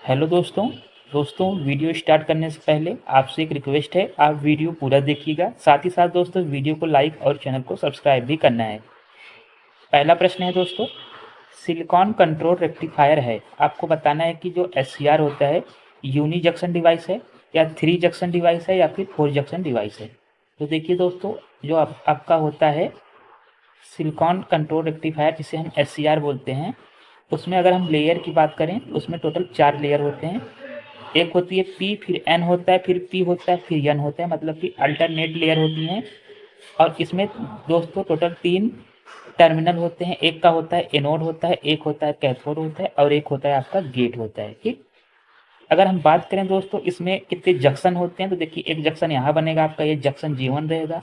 Hello दोस्तों। Video start करने से पहले आपसे एक रिक्वेस्ट है, आप वीडियो पूरा देखिएगा। साथ ही साथ दोस्तों वीडियो को लाइक और चैनल को सब्सक्राइब भी करना है। पहला प्रश्न है दोस्तों, सिलिकॉन कंट्रोल रेक्टिफायर है, आपको बताना है कि जो एससीआर होता है यूनी जंक्शन डिवाइस है या 3 जंक्शन डिवाइस है या फिर 4 जंक्शन डिवाइस है। तो देखिए दोस्तों, जो आपका होता है सिलिकॉन कंट्रोल रेक्टिफायर जिसे हम एससीआर बोलते हैं, उसमें अगर हम लेयर की बात करें उसमें टोटल 4 लेयर होते हैं। एक होती है पी, फिर एन होता है, फिर पी होता है, फिर एन होता है, मतलब कि अल्टरनेट लेयर होती हैं। और इसमें दोस्तों टोटल 3 टर्मिनल होते हैं। एक का होता है एनोड होता है, एक होता है कैथोड होता है और एक होता है आपका गेट होता है। ठीक, अगर हम बात करें दोस्तों इसमें कितने जंक्शन होते हैं, तो देखिए एक जंक्शन यहाँ बनेगा आपका, ये जंक्शन J1 रहेगा,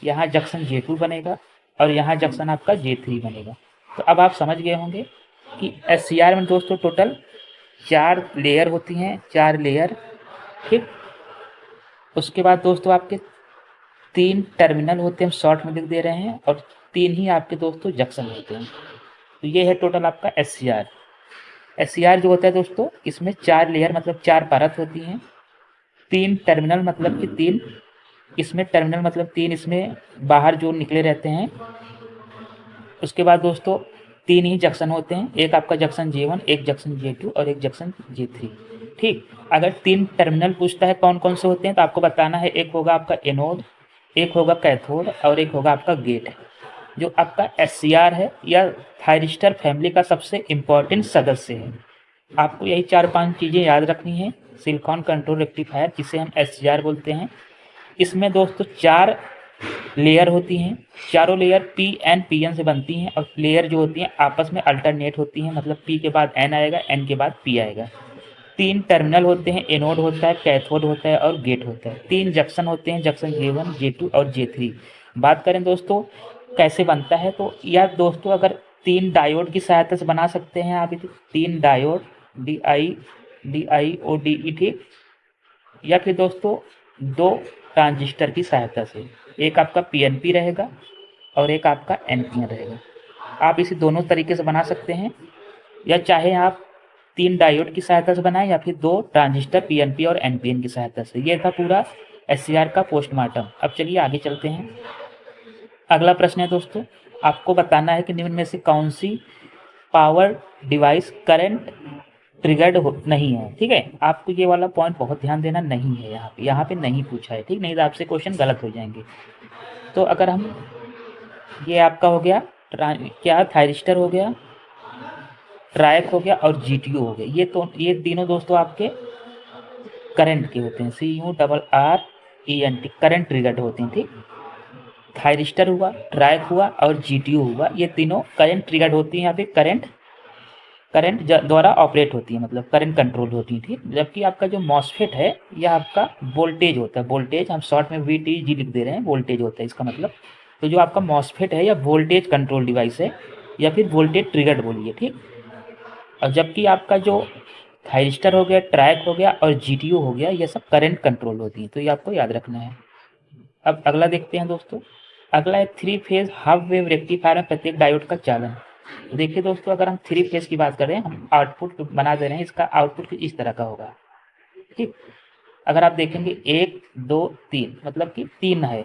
यहाँ जंक्शन J2 बनेगा और यहाँ जंक्शन आपका J3 बनेगा। तो अब आप समझ गए होंगे कि एससीआर में दोस्तों टोटल 4 लेयर होती हैं, 4 लेयर। ठीक, उसके बाद दोस्तों आपके 3 टर्मिनल होते हैं, हम शॉर्ट में लिख दे रहे हैं, और 3 ही आपके दोस्तों जंक्शन होते हैं। तो ये है टोटल आपका एससीआर। एससीआर जो होता है दोस्तों, इसमें 4 लेयर मतलब 4 परत होती हैं। 3 टर्मिनल मतलब कि 3 इसमें टर्मिनल मतलब 3 इसमें बाहर जो निकले रहते हैं। उसके बाद दोस्तों 3 ही जंक्शन होते हैं, एक आपका जंक्शन J1, एक जंक्शन J2 और एक जंक्शन J3। ठीक, अगर 3 टर्मिनल पूछता है कौन कौन से होते हैं तो आपको बताना है, एक होगा आपका एनोड, एक होगा कैथोड और एक होगा आपका गेट। जो आपका एससीआर है या थायरिस्टर फैमिली का सबसे इम्पोर्टेंट सदस्य है। आपको यही 4-5 चीज़ें याद रखनी है। सिलिकॉन कंट्रोल रेक्टिफायर जिसे हम एससीआर बोलते हैं, इसमें दोस्तों 4 लेयर होती हैं। चारों layer P N P N से बनती हैं और लेयर जो होती हैं आपस में अल्टरनेट होती हैं, मतलब पी के बाद एन आएगा, एन के बाद पी आएगा। 3 टर्मिनल होते हैं, एनोड होता है, कैथोड होता है और गेट होता है। 3 जंक्शन होते हैं, जंक्शन J1, J2 और J3। बात करें दोस्तों कैसे बनता है, तो यह दोस्तों अगर 3 डायोड की सहायता से बना सकते हैं आप इसे। 3 डायोड DIODE, ठीक, या फिर दोस्तों 2 ट्रांजिस्टर की सहायता से। एक आपका पीएनपी रहेगा और एक आपका एनपीएन रहेगा। आप इसे दोनों तरीके से बना सकते हैं, या चाहे आप 3 डायोड की सहायता से बनाएं या फिर 2 ट्रांजिस्टर पीएनपी और एनपीएन की सहायता से। ये था पूरा एससीआर का पोस्टमार्टम। अब चलिए आगे चलते हैं। अगला प्रश्न है दोस्तों, आपको बताना है कि निम्न में से कौन सी पावर डिवाइस करंट ट्रिगर्ड नहीं है। ठीक है, आपको ये वाला पॉइंट बहुत ध्यान देना, नहीं है यहाँ पे नहीं पूछा है। ठीक, नहीं तो आपसे क्वेश्चन गलत हो जाएंगे। तो अगर हम, ये आपका हो गया क्या, थायरिस्टर हो गया, ट्रायक हो गया और जीटीयू हो गया। ये तीनों दोस्तों आपके करंट के होते हैं, CURRENT, करंट ट्रिगर्ड होते हैं। ठीक, थायरिस्टर हुआ, ट्रायक हुआ और जीटीयू हुआ, ये तीनों करंट ट्रिगर्ड होती हैं, यहाँ पे करंट द्वारा ऑपरेट होती है, मतलब करंट कंट्रोल होती है। ठीक, जबकि आपका जो मॉसफेट है यह आपका वोल्टेज होता है। वोल्टेज हम शॉर्ट में VTG लिख दे रहे हैं, वोल्टेज होता है इसका मतलब। तो जो आपका मॉसफेट है यह वोल्टेज कंट्रोल डिवाइस है या फिर वोल्टेज ट्रिगर्ड बोलिए। ठीक, और जबकि आपका जो थायरिस्टर हो गया, ट्रैक हो गया और जीटीयू हो गया, ये सब करंट कंट्रोल होती है। तो ये आपको याद रखना है। अब अगला देखते हैं दोस्तों। अगला है 3 फेज हाफ वेव रेक्टिफायर में प्रत्येक डायोड का चालन। देखिए दोस्तों, अगर हम 3 फेज की बात करें, हम आउटपुट बना दे रहे हैं, इसका आउटपुट कुछ इस तरह का होगा। ठीक, अगर आप देखेंगे 1 2 3 मतलब कि 3 है।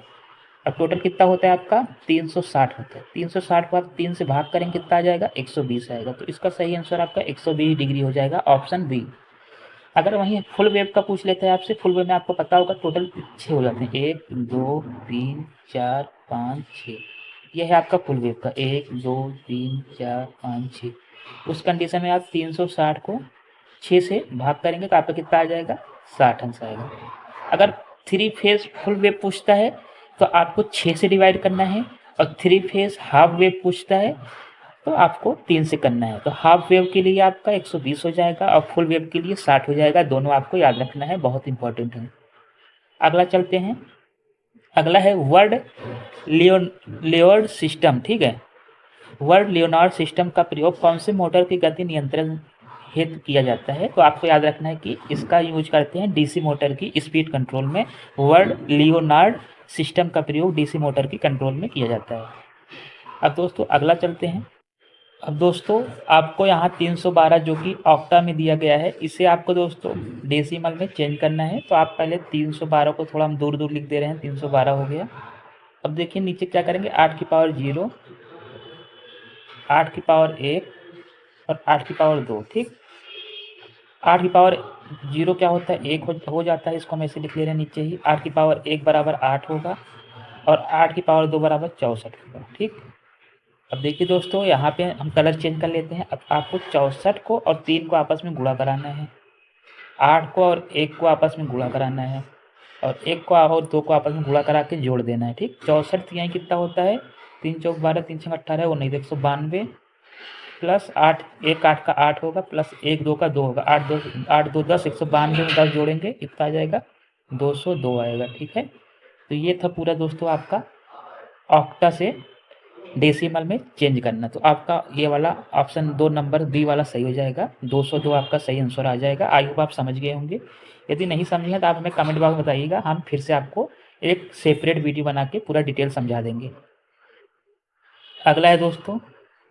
अब टोटल कितना होता है आपका, 360 होता है। 360 को आप 3 से भाग करेंगे कितना आ जाएगा, 120 आएगा। तो इसका सही आंसर आपका 120 डिग्री हो जाएगा, ऑप्शन बी। अगर वहीं फुल वेव का पूछ लेते हैं आपसे, फुल वेव में आपको पता होगा टोटल 6 हो जाते हैं, 1 2 3 4 5 6। यह है आपका फुल वेव का, 1 2 3 4 5 6। उस कंडीशन में आप 360 को 6 से भाग करेंगे तो आपका कितना आ जाएगा, 60 आंसर आएगा। अगर 3 फेज फुल वेव पूछता है तो आपको 6 से डिवाइड करना है, और 3 फेज हाफ वेव पूछता है तो आपको 3 से करना है। तो हाफ वेव के लिए आपका 120 हो जाएगा और फुल वेव के लिए 60 हो जाएगा। दोनों आपको याद रखना है, बहुत इंपॉर्टेंट है। अगला चलते हैं। अगला है वर्ड लियोनार्ड सिस्टम। ठीक है, वर्ड लियोनार्ड सिस्टम का प्रयोग कौन से मोटर की गति नियंत्रण हेतु किया जाता है। तो आपको याद रखना है कि इसका यूज करते हैं डीसी मोटर की स्पीड कंट्रोल में। वर्ड लियोनार्ड सिस्टम का प्रयोग डीसी मोटर की कंट्रोल में किया जाता है। अब दोस्तों अगला चलते हैं। अब दोस्तों आपको यहाँ 312 जो कि ऑक्टा में दिया गया है, इसे आपको दोस्तों डेसिमल में चेंज करना है। तो आप पहले 312 को थोड़ा हम दूर दूर लिख दे रहे हैं, 312 हो गया। अब देखिए नीचे क्या करेंगे, 8 की पावर 0, 8 की पावर 1 और 8 की पावर 2। ठीक, 8 की पावर 0 क्या होता है, 1 हो जाता है, इसको हम ऐसे लिख ले रहे हैं नीचे ही। 8 की पावर 1 बराबर 8 होगा और 8 की पावर 2 बराबर 64 होगा। ठीक, अब देखिए दोस्तों यहाँ पे हम कलर चेंज कर लेते हैं। अब आपको 64 को और 3 को आपस में गुणा कराना है, 8 को और 1 को आपस में गुणा कराना है और 1 को और 2 को आपस में गुणा करा के जोड़ देना है। ठीक, 64 यहाँ कितना होता है, 3 चौक 12, 3 छक 18, वो नहीं 192 प्लस 8, 1 8 का 8 होगा प्लस 1 2 का 2 होगा, 8 2 10, 192 में 10 जोड़ेंगे कितना आ जाएगा, 202 आएगा। ठीक है, तो ये था पूरा दोस्तों आपका ऑक्टा से डेसिमल में चेंज करना। तो आपका ये वाला ऑप्शन 2 नंबर बी वाला सही हो जाएगा, 202 आपका सही आंसर आ जाएगा। आई होप आप समझ गए होंगे। यदि नहीं समझे हैं तो आप हमें कमेंट बॉक्स में बताइएगा, हम फिर से आपको एक सेपरेट वीडियो बना के पूरा डिटेल समझा देंगे। अगला है दोस्तों,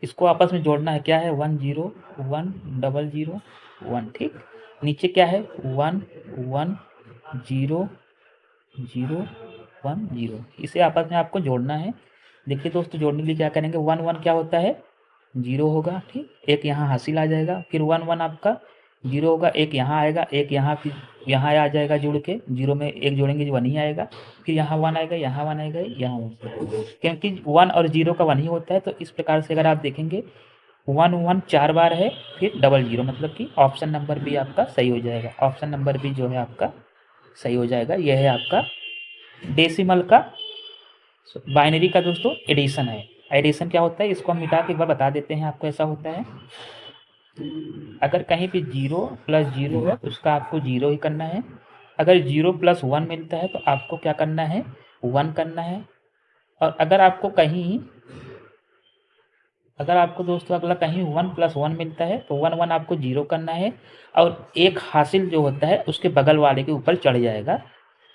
इसको आपस में जोड़ना है, क्या है 1 0 1 0 0 1। ठीक, नीचे क्या है 1 1 0 0 1 0, इसे आपस में आपको जोड़ना है। देखिए दोस्तों जोड़ने के लिए क्या करेंगे, 1 1 क्या होता है 0 होगा। ठीक, एक यहाँ हासिल आ जाएगा, फिर 1 1 आपका 0 होगा, एक यहाँ आएगा, एक यहाँ, फिर यहाँ आ जाएगा जुड़ के, 0 में 1 जोड़ेंगे 1 ही आएगा, फिर यहाँ 1 आएगा, यहाँ 1 आएगा, यहाँ 1, क्योंकि 1 और 0 का 1 ही होता है। तो इस प्रकार से अगर आप देखेंगे 1 1 4 बार है, फिर 00, मतलब कि ऑप्शन नंबर बी आपका सही हो जाएगा। ऑप्शन नंबर बी जो है आपका सही हो जाएगा। यह है आपका डेसिमल का, बाइनरी का दोस्तों एडिशन है। एडिशन क्या होता है, इसको हम मिटा के एक बार बता देते हैं आपको। ऐसा होता है, अगर कहीं पे 0 प्लस 0 है तो उसका आपको 0 ही करना है। अगर 0 प्लस 1 मिलता है तो आपको क्या करना है, 1 करना है। और अगर आपको दोस्तों अगला कहीं 1 प्लस 1 मिलता है तो 1 1 आपको 0 करना है और एक हासिल जो होता है उसके बगल वाले के ऊपर चढ़ जाएगा।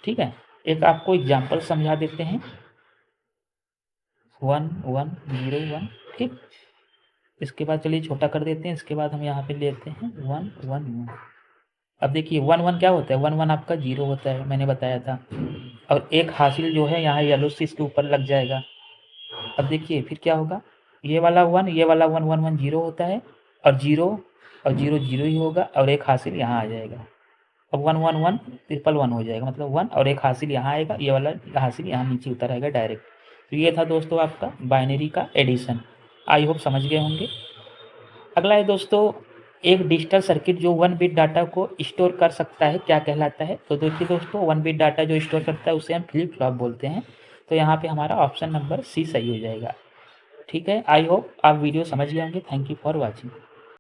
ठीक है, एक आपको एग्जाम्पल समझा देते हैं, 1 1 0 1। ठीक, इसके बाद चलिए छोटा कर देते हैं, इसके बाद हम यहाँ पे लेते हैं 1 1 1। अब देखिए 1 1 क्या होता है, 1 1 आपका 0 होता है, मैंने बताया था, और एक हासिल जो है यहाँ येलो से इसके ऊपर लग जाएगा। अब देखिए फिर क्या होगा, ये वाला 1 ये वाला 1 1 1 0 होता है और 0 और 0 0 ही होगा और एक हासिल यहाँ आ जाएगा। अब 1 1 1 ट्रिपल 1 हो जाएगा, मतलब 1 और एक हासिल यहाँ आएगा, ये वाला हासिल यहाँ नीचे उतर आएगा डायरेक्ट। तो ये था दोस्तों आपका बाइनरी का एडिशन। आई होप समझ गए होंगे। अगला है दोस्तों, एक डिजिटल सर्किट जो 1 बिट डाटा को स्टोर कर सकता है, क्या कहलाता है। तो देखिए दोस्तों 1 बिट डाटा जो स्टोर करता है उसे हम फ्लिप फ्लॉप बोलते हैं। तो यहाँ पे हमारा ऑप्शन नंबर सी सही हो जाएगा। ठीक है, आई होप आप वीडियो समझ गए होंगे। Thank you for watching.